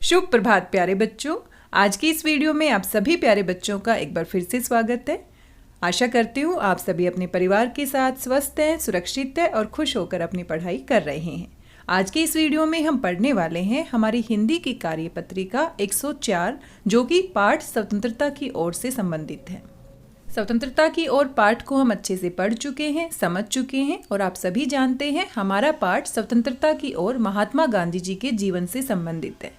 शुभ प्रभात प्यारे बच्चों। आज की इस वीडियो में आप सभी प्यारे बच्चों का एक बार फिर से स्वागत है। आशा करती हूँ आप सभी अपने परिवार के साथ स्वस्थ हैं, सुरक्षित हैं और खुश होकर अपनी पढ़ाई कर रहे हैं। आज की इस वीडियो में हम पढ़ने वाले हैं हमारी हिंदी की कार्यपत्रिका 104 जो कि पाठ स्वतंत्रता की ओर से संबंधित है। स्वतंत्रता की ओर पाठ को हम अच्छे से पढ़ चुके हैं, समझ चुके हैं और आप सभी जानते हैं हमारा पाठ स्वतंत्रता की ओर महात्मा गांधी जी के जीवन से संबंधित है।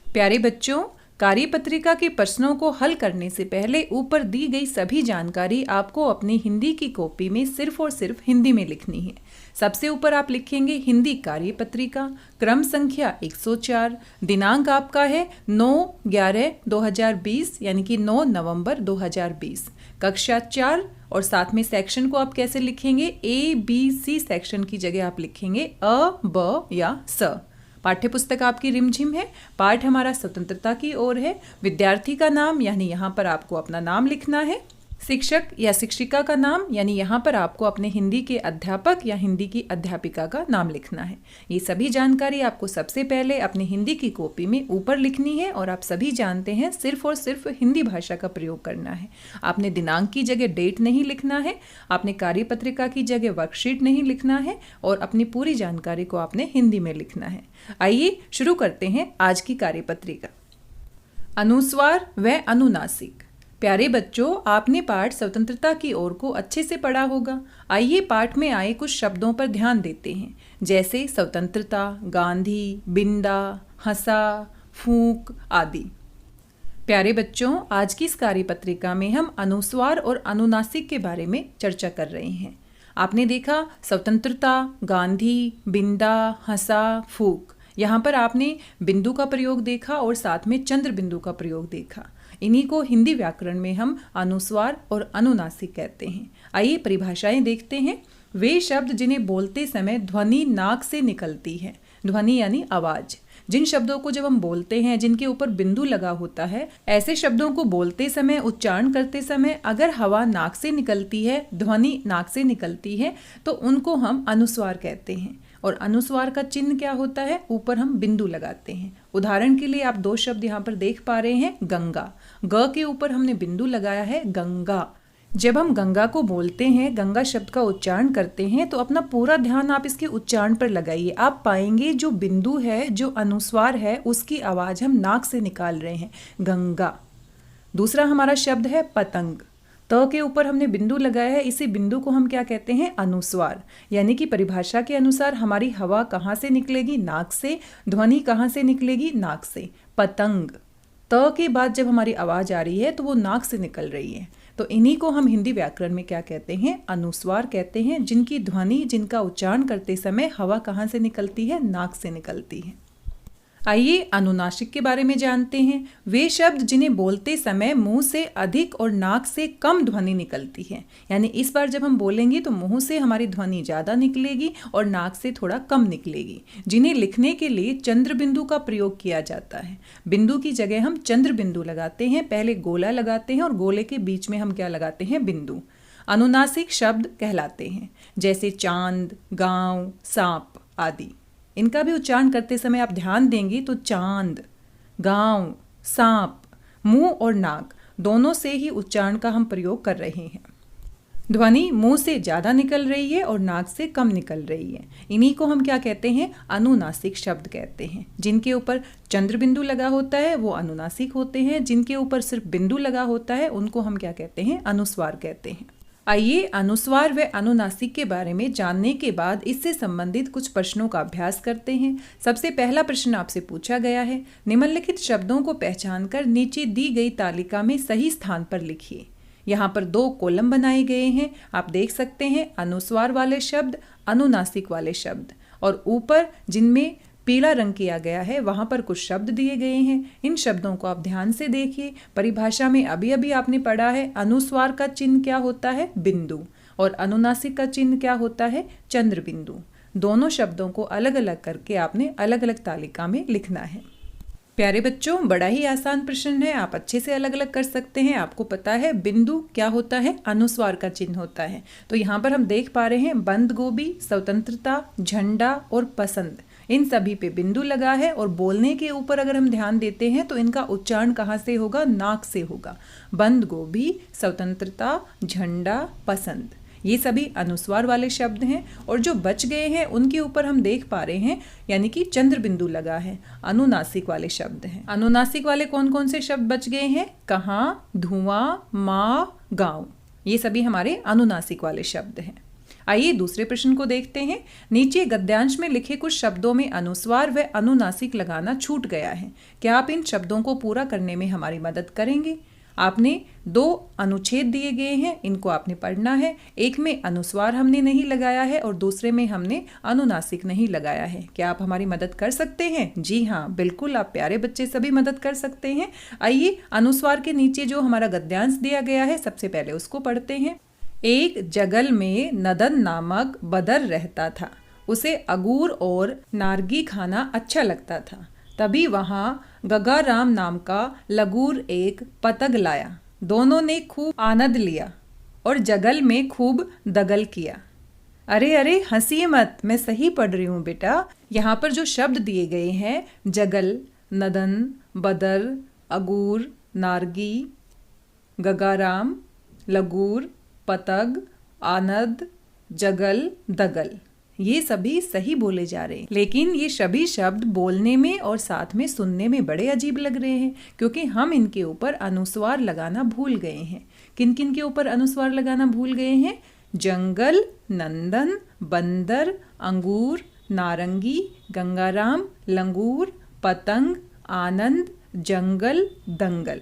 प्यारे बच्चों, कार्यपत्रिका के प्रश्नों को हल करने से पहले ऊपर दी गई सभी जानकारी आपको अपनी हिंदी की कॉपी में सिर्फ और सिर्फ हिंदी में लिखनी है। सबसे ऊपर आप लिखेंगे हिंदी कार्यपत्रिका, क्रम संख्या 104, दिनांक आपका है 9/11/2020 यानी कि 9 नवंबर 2020, कक्षा 4 और साथ में सेक्शन को आप कैसे लिखेंगे, ABC सेक्शन की जगह आप लिखेंगे अ, ब या स। पाठ्य पुस्तक आपकी रिमझिम है। पाठ हमारा स्वतंत्रता की ओर है। विद्यार्थी का नाम यानी यहाँ पर आपको अपना नाम लिखना है। शिक्षक या शिक्षिका का नाम यानी यहाँ पर आपको अपने हिंदी के अध्यापक या हिंदी की अध्यापिका का नाम लिखना है। ये सभी जानकारी आपको सबसे पहले अपनी हिंदी की कॉपी में ऊपर लिखनी है और आप सभी जानते हैं सिर्फ और सिर्फ हिंदी भाषा का प्रयोग करना है। आपने दिनांक की जगह डेट नहीं लिखना है, आपने कार्यपत्रिका की जगह वर्कशीट नहीं लिखना है और अपनी पूरी जानकारी को आपने हिंदी में लिखना है। आइए शुरू करते हैं आज की कार्यपत्रिका। अनुस्वार व अनुनासिक। प्यारे बच्चों, आपने पाठ स्वतंत्रता की ओर को अच्छे से पढ़ा होगा। आइए पाठ में आए कुछ शब्दों पर ध्यान देते हैं, जैसे स्वतंत्रता, गांधी, बिंदा, हंसा, फूंक आदि। प्यारे बच्चों, आज की इस कार्यपत्रिका में हम अनुस्वार और अनुनासिक के बारे में चर्चा कर रहे हैं। आपने देखा स्वतंत्रता, गांधी, बिंदा, हंसा, फूंक। यहाँ पर आपने बिंदु का प्रयोग देखा और साथ में चंद्र बिंदु का प्रयोग देखा। इन्हीं को हिंदी व्याकरण में हम अनुस्वार और अनुनासिक कहते हैं। आइए परिभाषाएं देखते हैं। वे शब्द जिन्हें बोलते समय ध्वनि नाक से निकलती है। ध्वनि यानी आवाज। जिन शब्दों को जब हम बोलते हैं जिनके ऊपर बिंदु लगा होता है, ऐसे शब्दों को बोलते समय, उच्चारण करते समय अगर हवा नाक से निकलती है, ध्वनि नाक से निकलती है, तो उनको हम अनुस्वार कहते हैं। और अनुस्वार का चिन्ह क्या होता है, ऊपर हम बिंदु लगाते हैं। उदाहरण के लिए आप दो शब्द यहाँ पर देख पा रहे हैं, गंगा। ग के ऊपर हमने बिंदु लगाया है, गंगा। जब हम गंगा को बोलते हैं, गंगा शब्द का उच्चारण करते हैं, तो अपना पूरा ध्यान आप इसके उच्चारण पर लगाइए। आप पाएंगे जो बिंदु है, जो अनुस्वार है, उसकी आवाज हम नाक से निकाल रहे हैं, गंगा। दूसरा हमारा शब्द है पतंग। त के ऊपर हमने बिंदु लगाया है, इसी बिंदु को हम क्या कहते हैं, अनुस्वार। यानी कि परिभाषा के अनुसार हमारी हवा कहाँ से निकलेगी, नाक से। ध्वनि कहाँ से निकलेगी, नाक से। पतंग। त के बाद जब हमारी आवाज आ रही है तो वो नाक से निकल रही है। तो इन्हीं को हम हिंदी व्याकरण में क्या कहते हैं, अनुस्वार कहते हैं, जिनकी ध्वनि, जिनका उच्चारण करते समय हवा कहाँ से निकलती है, नाक से निकलती है। आइए अनुनासिक के बारे में जानते हैं। वे शब्द जिन्हें बोलते समय मुंह से अधिक और नाक से कम ध्वनि निकलती है। यानी इस बार जब हम बोलेंगे तो मुंह से हमारी ध्वनि ज़्यादा निकलेगी और नाक से थोड़ा कम निकलेगी। जिन्हें लिखने के लिए चंद्र बिंदु का प्रयोग किया जाता है। बिंदु की जगह हम चंद्र बिंदु लगाते हैं, पहले गोला लगाते हैं और गोले के बीच में हम क्या लगाते हैं, बिंदु। अनुनासिक शब्द कहलाते हैं, जैसे चांद, गाँव, सांप आदि। इनका भी उच्चारण करते समय आप ध्यान देंगे तो चांद, गांव, सांप, मुंह और नाक दोनों से ही उच्चारण का हम प्रयोग कर रहे हैं। ध्वनि मुंह से ज़्यादा निकल रही है और नाक से कम निकल रही है। इन्हीं को हम क्या कहते हैं, अनुनासिक शब्द कहते हैं। जिनके ऊपर चंद्र बिंदु लगा होता है वो अनुनासिक होते हैं। जिनके ऊपर सिर्फ बिंदु लगा होता है उनको हम क्या कहते हैं, अनुस्वार कहते हैं। आइए अनुस्वार व अनुनासिक के बारे में जानने के बाद इससे संबंधित कुछ प्रश्नों का अभ्यास करते हैं। सबसे पहला प्रश्न आपसे पूछा गया है, निम्नलिखित शब्दों को पहचानकर नीचे दी गई तालिका में सही स्थान पर लिखिए। यहाँ पर 2 कॉलम बनाए गए हैं, आप देख सकते हैं, अनुस्वार वाले शब्द, अनुनासिक वाले शब्द, और ऊपर जिनमें पीला रंग किया गया है वहाँ पर कुछ शब्द दिए गए हैं। इन शब्दों को आप ध्यान से देखिए। परिभाषा में अभी अभी आपने पढ़ा है, अनुस्वार का चिन्ह क्या होता है, बिंदु, और अनुनासिक का चिन्ह क्या होता है, चंद्र बिंदु। दोनों शब्दों को अलग अलग करके आपने अलग अलग तालिका में लिखना है। प्यारे बच्चों, बड़ा ही आसान प्रश्न है, आप अच्छे से अलग अलग कर सकते हैं। आपको पता है बिंदु क्या होता है, अनुस्वार का चिन्ह होता है। तो यहाँ पर हम देख पा रहे हैं बंद गोभी, स्वतंत्रता, झंडा और पसंद। इन सभी पे बिंदु लगा है और बोलने के ऊपर अगर हम ध्यान देते हैं तो इनका उच्चारण कहाँ से होगा? नाक से होगा। बंद गोभी, स्वतंत्रता, झंडा, पसंद, ये सभी अनुस्वार वाले शब्द हैं। और जो बच गए हैं उनके ऊपर हम देख पा रहे हैं यानी कि चंद्र बिंदु लगा है, अनुनासिक वाले शब्द हैं। अनुनासिक वाले कौन कौन से शब्द बच गए हैं? कहाँ, धुआं, माँ, गांव, ये सभी हमारे अनुनासिक वाले शब्द हैं। आइए दूसरे प्रश्न को देखते हैं। नीचे गद्यांश में लिखे कुछ शब्दों में अनुस्वार व अनुनासिक लगाना छूट गया है। क्या आप इन शब्दों को पूरा करने में हमारी मदद करेंगे? आपने 2 अनुच्छेद दिए गए हैं, इनको आपने पढ़ना है। एक में अनुस्वार हमने नहीं लगाया है और दूसरे में हमने अनुनासिक नहीं लगाया है। क्या आप हमारी मदद कर सकते हैं? जी हाँ, बिल्कुल, आप प्यारे बच्चे सभी मदद कर सकते हैं। आइए अनुस्वार के नीचे जो हमारा गद्यांश दिया गया है सबसे पहले उसको पढ़ते हैं। एक जंगल में नदन नामक बदर रहता था। उसे अंगूर और नारंगी खाना अच्छा लगता था। तभी वहाँ गगाराम नाम का लगूर एक पतंग लाया। दोनों ने खूब आनंद लिया और जंगल में खूब दगल किया। अरे अरे हंसिए मत, मैं सही पढ़ रही हूँ बेटा। यहाँ पर जो शब्द दिए गए हैं, जगल, नदन, बदर, अंगूर, नारंगी, गगाराम, लगूर, पतंग, आनंद, जगल, दगल, ये सभी सही बोले जा रहे हैं। लेकिन ये सभी शब्द बोलने में और साथ में सुनने में बड़े अजीब लग रहे हैं क्योंकि हम इनके ऊपर अनुस्वार लगाना भूल गए हैं। किन किन के ऊपर अनुस्वार लगाना भूल गए हैं? जंगल, नंदन, बंदर, अंगूर, नारंगी, गंगाराम, लंगूर, पतंग, आनंद, जंगल, दंगल।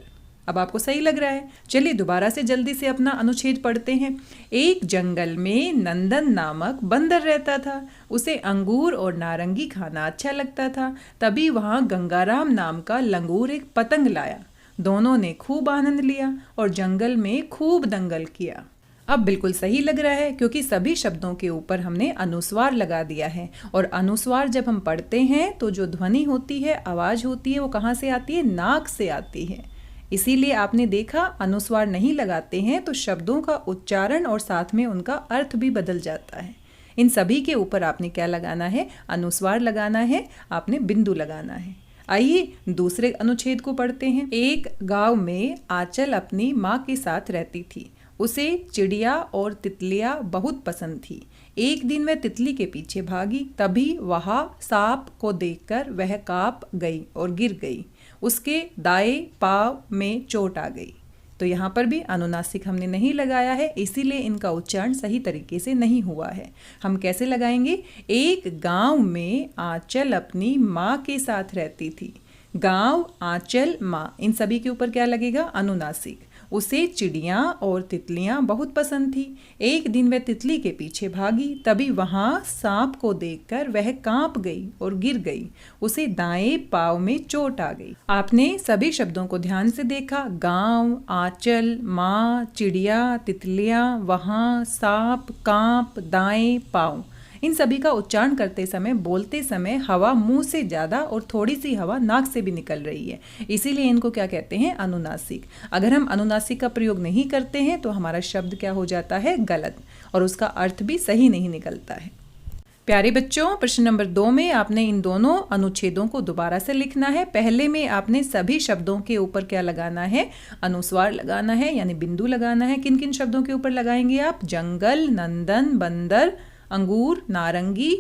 अब आपको सही लग रहा है? चलिए दोबारा से जल्दी से अपना अनुच्छेद पढ़ते हैं। एक जंगल में नंदन नामक बंदर रहता था। उसे अंगूर और नारंगी खाना अच्छा लगता था। तभी वहाँ गंगाराम नाम का लंगूर एक पतंग लाया। दोनों ने खूब आनंद लिया और जंगल में खूब दंगल किया। अब बिल्कुल सही लग रहा है क्योंकि सभी शब्दों के ऊपर हमने अनुस्वार लगा दिया है। और अनुस्वार जब हम पढ़ते हैं तो जो ध्वनि होती है, आवाज़ होती है, वो कहाँ से आती है? नाक से आती है। इसीलिए आपने देखा अनुस्वार नहीं लगाते हैं तो शब्दों का उच्चारण और साथ में उनका अर्थ भी बदल जाता है। इन सभी के ऊपर आपने क्या लगाना है? अनुस्वार लगाना है, आपने बिंदु लगाना है। आइए दूसरे अनुच्छेद को पढ़ते हैं। एक गांव में आंचल अपनी माँ के साथ रहती थी। उसे चिड़िया और तितलियाँ बहुत पसंद थी। एक दिन वह तितली के पीछे भागी। तभी वहाँ सांप को देखकर वह काँप गई और गिर गई। उसके दाएं पाँव में चोट आ गई। तो यहाँ पर भी अनुनासिक हमने नहीं लगाया है, इसीलिए इनका उच्चारण सही तरीके से नहीं हुआ है। हम कैसे लगाएंगे? एक गांव में आंचल अपनी माँ के साथ रहती थी। गांव, आंचल, माँ, इन सभी के ऊपर क्या लगेगा? अनुनासिक। उसे चिड़ियाँ और तितलियाँ बहुत पसंद थी। एक दिन वह तितली के पीछे भागी। तभी वहाँ सांप को देखकर वह काँप गई और गिर गई। उसे दाएं पाँव में चोट आ गई। आपने सभी शब्दों को ध्यान से देखा। गांव, आंचल, माँ, चिड़िया, तितलियाँ, वहाँ, सांप, काँप, दाएं पाँव, इन सभी का उच्चारण करते समय, बोलते समय हवा मुंह से ज़्यादा और थोड़ी सी हवा नाक से भी निकल रही है। इसीलिए इनको क्या कहते हैं? अनुनासिक। अगर हम अनुनासिक का प्रयोग नहीं करते हैं तो हमारा शब्द क्या हो जाता है? गलत, और उसका अर्थ भी सही नहीं निकलता है। प्यारे बच्चों, प्रश्न नंबर 2 में आपने इन दोनों अनुच्छेदों को दोबारा से लिखना है। पहले में आपने सभी शब्दों के ऊपर क्या लगाना है? अनुस्वार लगाना है, यानी बिंदु लगाना है। किन किन शब्दों के ऊपर लगाएंगे आप? जंगल, नंदन, बंदर, अंगूर, नारंगी,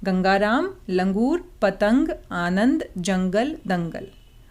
गंगाराम, लंगूर, पतंग, आनंद, जंगल, दंगल।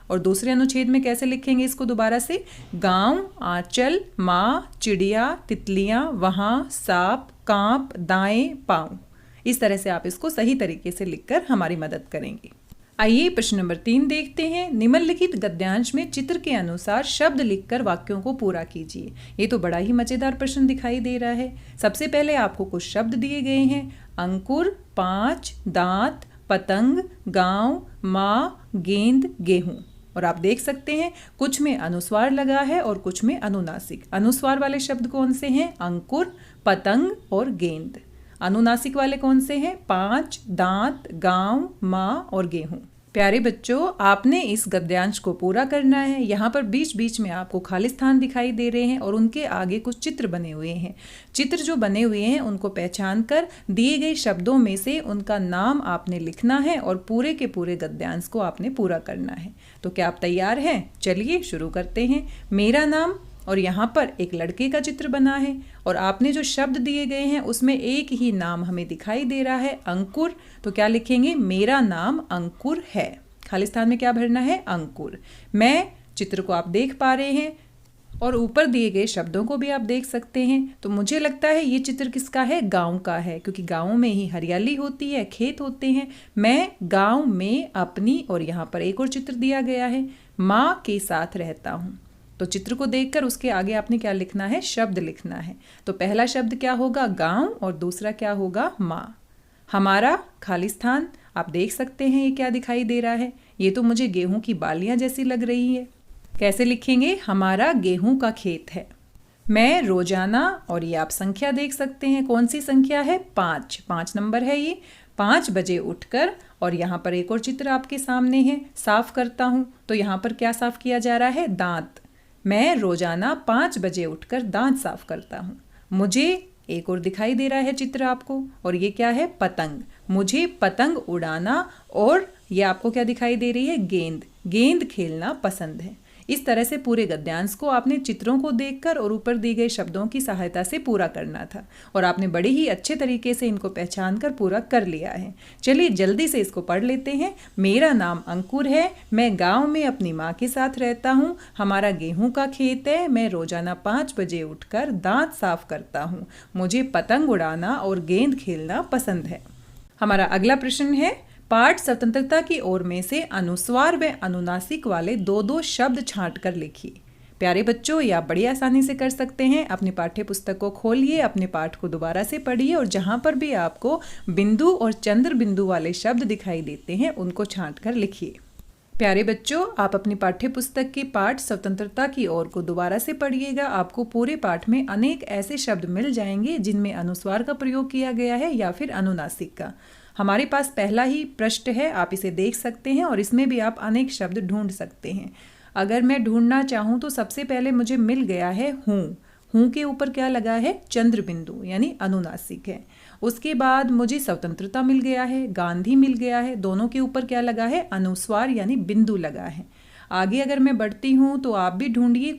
और दूसरे अनुच्छेद में कैसे लिखेंगे इसको दोबारा से? गांव, आंचल, माँ, चिड़िया, तितलियाँ, वहाँ, सांप, काँप, दाएं पाँव। इस तरह से आप इसको सही तरीके से लिखकर हमारी मदद करेंगे। आइए प्रश्न नंबर 3 देखते हैं। निम्नलिखित गद्यांश में चित्र के अनुसार शब्द लिखकर वाक्यों को पूरा कीजिए। ये तो बड़ा ही मजेदार प्रश्न दिखाई दे रहा है। सबसे पहले आपको कुछ शब्द दिए गए हैं। अंकुर, 5, दांत, पतंग, गांव, माँ, गेंद, गेहूं। और आप देख सकते हैं कुछ में अनुस्वार लगा है और कुछ में अनुनासिक। अनुस्वार वाले शब्द कौन से हैं? अंकुर, पतंग और गेंद। अनुनासिक वाले कौन से हैं? 5, दांत, गांव, माँ और गेहूं। प्यारे बच्चों, आपने इस गद्यांश को पूरा करना है। यहाँ पर बीच बीच में आपको खाली स्थान दिखाई दे रहे हैं और उनके आगे कुछ चित्र बने हुए हैं। चित्र जो बने हुए हैं उनको पहचान कर दिए गए शब्दों में से उनका नाम आपने लिखना है और पूरे के पूरे गद्यांश को आपने पूरा करना है। तो क्या आप तैयार हैं? चलिए शुरू करते हैं। मेरा नाम, और यहाँ पर एक लड़के का चित्र बना है और आपने जो शब्द दिए गए हैं उसमें एक ही नाम हमें दिखाई दे रहा है, अंकुर। तो क्या लिखेंगे? मेरा नाम अंकुर है। खाली स्थान में क्या भरना है? अंकुर। मैं, चित्र को आप देख पा रहे हैं और ऊपर दिए गए शब्दों को भी आप देख सकते हैं। तो मुझे लगता है ये चित्र किसका है? गांव का है, क्योंकि गांव में ही हरियाली होती है, खेत होते हैं। मैं गांव में अपनी, और यहाँ पर एक और चित्र दिया गया है, माँ के साथ रहता हूँ। तो चित्र को देखकर उसके आगे आपने क्या लिखना है? शब्द लिखना है। तो पहला शब्द क्या होगा? गांव, और दूसरा क्या होगा? माँ। हमारा, खाली स्थान, आप देख सकते हैं ये क्या दिखाई दे रहा है? ये तो मुझे गेहूं की बालियां जैसी लग रही है। कैसे लिखेंगे? हमारा गेहूं का खेत है। मैं रोजाना, और ये आप संख्या देख सकते हैं, कौन सी संख्या है? 5 नंबर है ये। 5 बजे उठकर, और यहाँ पर एक और चित्र आपके सामने है, साफ करता हूँ। तो यहाँ पर क्या साफ किया जा रहा है? दांत। मैं रोजाना 5 बजे उठकर दांत साफ करता हूँ। मुझे, एक और दिखाई दे रहा है चित्र आपको, और ये क्या है? पतंग। मुझे पतंग उड़ाना, और ये आपको क्या दिखाई दे रही है? गेंद खेलना पसंद है। इस तरह से पूरे गद्यांश को आपने चित्रों को देखकर और ऊपर दिए गए शब्दों की सहायता से पूरा करना था, और आपने बड़े ही अच्छे तरीके से इनको पहचान कर पूरा कर लिया है। चलिए जल्दी से इसको पढ़ लेते हैं। मेरा नाम अंकुर है। मैं गांव में अपनी माँ के साथ रहता हूँ। हमारा गेहूं का खेत है। मैं रोजाना 5 बजे उठकर दांत साफ करता हूँ। मुझे पतंग उड़ाना और गेंद खेलना पसंद है। हमारा अगला प्रश्न है, पाठ स्वतंत्रता की ओर में से अनुस्वार व अनुनासिक वाले 2-2 शब्द छांट कर लिखिए। प्यारे बच्चों, ये आप बड़ी आसानी से कर सकते हैं। अपनी पाठ्य पुस्तक को खोलिए, अपने पाठ को दोबारा से पढ़िए, और जहाँ पर भी आपको बिंदु और चंद्र बिंदु वाले शब्द दिखाई देते हैं उनको छांट कर लिखिए। प्यारे बच्चों, आप अपनी पाठ्य पुस्तक की पाठ स्वतंत्रता की ओर को दोबारा से पढ़िएगा। आपको पूरे पाठ में अनेक ऐसे शब्द मिल जाएंगे जिनमें अनुस्वार का प्रयोग किया गया है या फिर अनुनासिक का। हमारे पास पहला ही पृष्ठ है, आप इसे देख सकते हैं, और इसमें भी आप अनेक शब्द ढूंढ सकते हैं। अगर मैं ढूंढना चाहूँ तो सबसे पहले मुझे मिल गया है हूँ के ऊपर क्या लगा है? चंद्र बिंदु, यानी अनुनासिक है। उसके बाद मुझे स्वतंत्रता मिल गया है, गांधी मिल गया है, दोनों के ऊपर क्या लगा है? अनुस्वार यानी बिंदु लगा है। आगे अगर मैं बढ़ती हूँ तो आप भी ढूंढिए,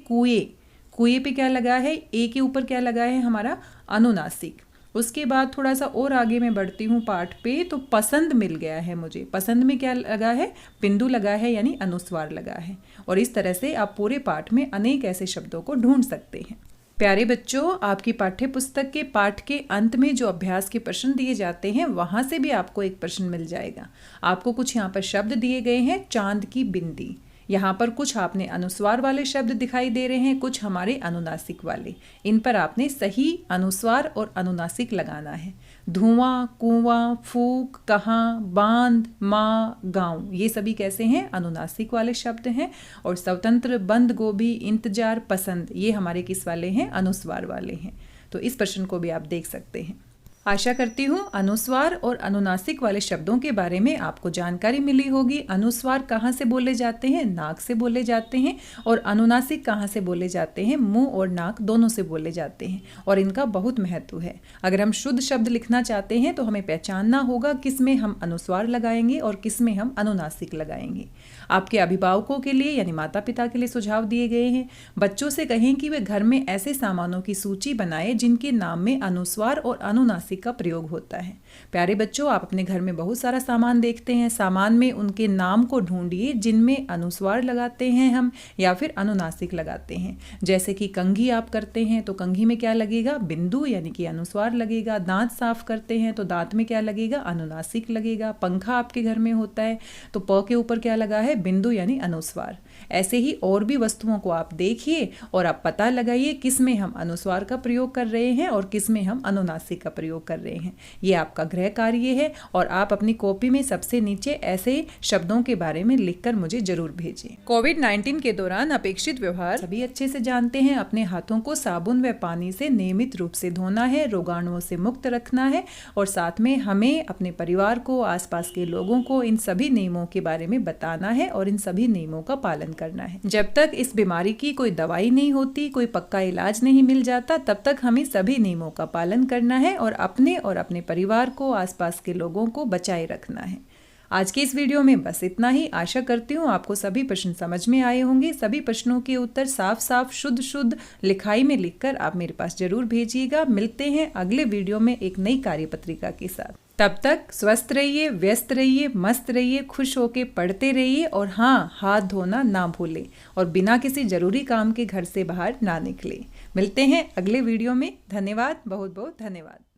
कुएं पे क्या लगा है? ए के ऊपर क्या लगा है? हमारा अनुनासिक। उसके बाद थोड़ा सा और आगे मैं बढ़ती हूँ पाठ पे, तो पसंद मिल गया है मुझे। पसंद में क्या लगा है? बिंदु लगा है, यानी अनुस्वार लगा है। और इस तरह से आप पूरे पाठ में अनेक ऐसे शब्दों को ढूंढ सकते हैं। प्यारे बच्चों, आपकी पाठ्य पुस्तक के पाठ के अंत में जो अभ्यास के प्रश्न दिए जाते हैं वहाँ से भी आपको एक प्रश्न मिल जाएगा। आपको कुछ यहाँ पर शब्द दिए गए हैं, चांद की बिंदी। यहाँ पर कुछ आपने अनुस्वार वाले शब्द दिखाई दे रहे हैं, कुछ हमारे अनुनासिक वाले। इन पर आपने सही अनुस्वार और अनुनासिक लगाना है। धुआं, कुआं, फूक, कहाँ, बांध, माँ, गांव, ये सभी कैसे हैं? अनुनासिक वाले शब्द हैं। और स्वतंत्र, बंद गोभी, इंतजार, पसंद, ये हमारे किस वाले हैं? अनुस्वार वाले हैं। तो इस प्रश्न को भी आप देख सकते हैं। आशा करती हूँ अनुस्वार और अनुनासिक वाले शब्दों के बारे में आपको जानकारी मिली होगी। अनुस्वार कहाँ से बोले जाते हैं? नाक से बोले जाते हैं। और अनुनासिक कहाँ से बोले जाते हैं? मुंह और नाक दोनों से बोले जाते हैं, और इनका बहुत महत्व है। अगर हम शुद्ध शब्द लिखना चाहते हैं तो हमें पहचानना होगा किस में हम अनुस्वार लगाएंगे और किस में हम अनुनासिक लगाएंगे। आपके अभिभावकों के लिए यानी माता पिता के लिए सुझाव दिए गए हैं। बच्चों से कहें कि वे घर में ऐसे सामानों की सूची बनाएं जिनके नाम में अनुस्वार और अनुनासिक का प्रयोग होता है। प्यारे बच्चों, आप अपने घर में बहुत सारा सामान देखते हैं। सामान में उनके नाम को ढूंढिए जिनमें अनुस्वार लगाते हैं हम या फिर अनुनासिक लगाते हैं। जैसे कि कंघी आप करते हैं तो कंघी में क्या लगेगा? बिंदु यानी कि अनुस्वार लगेगा। दांत साफ करते हैं तो दांत में क्या लगेगा? अनुनासिक लगेगा। पंखा आपके घर में होता है तो प के ऊपर क्या लगा है? बिंदु यानी अनुस्वार। ऐसे ही और भी वस्तुओं को आप देखिए और आप पता लगाइए किस में हम अनुस्वार का प्रयोग कर रहे हैं और किस में हम अनुनासिक का प्रयोग कर रहे हैं। ये आपका गृह कार्य है और आप अपनी कॉपी में सबसे नीचे ऐसे शब्दों के बारे में लिखकर मुझे जरूर भेजें। कोविड-19 के दौरान अपेक्षित व्यवहार सभी अच्छे से जानते हैं। अपने हाथों को साबुन व पानी से नियमित रूप से धोना है, रोगाणुओं से मुक्त रखना है और साथ में हमें अपने परिवार को, आसपास के लोगों को इन सभी नियमों के बारे में बताना है और इन सभी नियमों का पालन करना है। जब तक इस बीमारी की कोई दवाई नहीं होती, कोई पक्का इलाज नहीं मिल जाता, तब तक हमें सभी नियमों का पालन करना है और अपने परिवार को, आसपास के लोगों को बचाए रखना है। आज के इस वीडियो में बस इतना ही। आशा करती हूँ आपको सभी प्रश्न समझ में आए होंगे। सभी प्रश्नों के उत्तर साफ साफ शुद्ध लिखाई में लिखकर आप मेरे पास जरूर भेजिएगा। मिलते हैं अगले वीडियो में एक नई कार्यपत्रिका के साथ। तब तक स्वस्थ रहिए, व्यस्त रहिए, मस्त रहिए, खुश होके पढ़ते रहिए और हाँ, हाथ धोना ना भूलें और बिना किसी जरूरी काम के घर से बाहर ना निकले। मिलते हैं अगले वीडियो में। धन्यवाद, बहुत बहुत धन्यवाद।